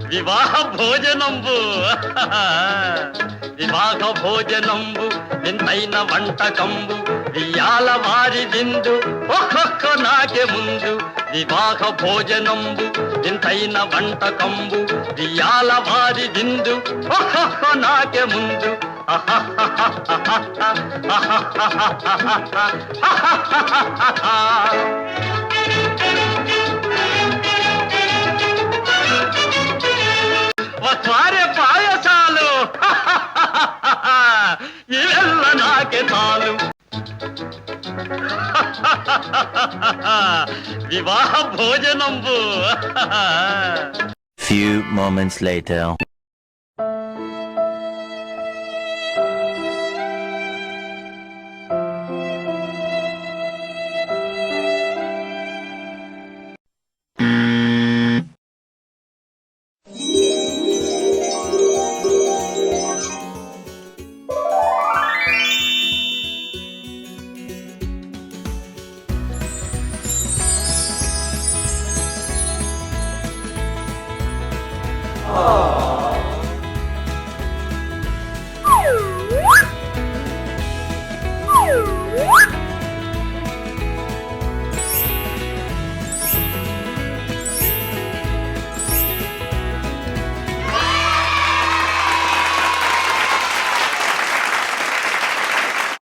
వివాహ భోజనంబు వివాహ భోజనంబు వింతైన వంటకంబు వియాల వారి విందు ఒక్కొక్క నాకే ముందు వివాహ భోజనంబు వింతైన వంటకంబు వియాల వారి విందు ఒక్కొక్క నాకే ముందు వారే పాయసాలు ఇవెల్ల నాకే చాలు వివాహ భోజనంబు Few moments later.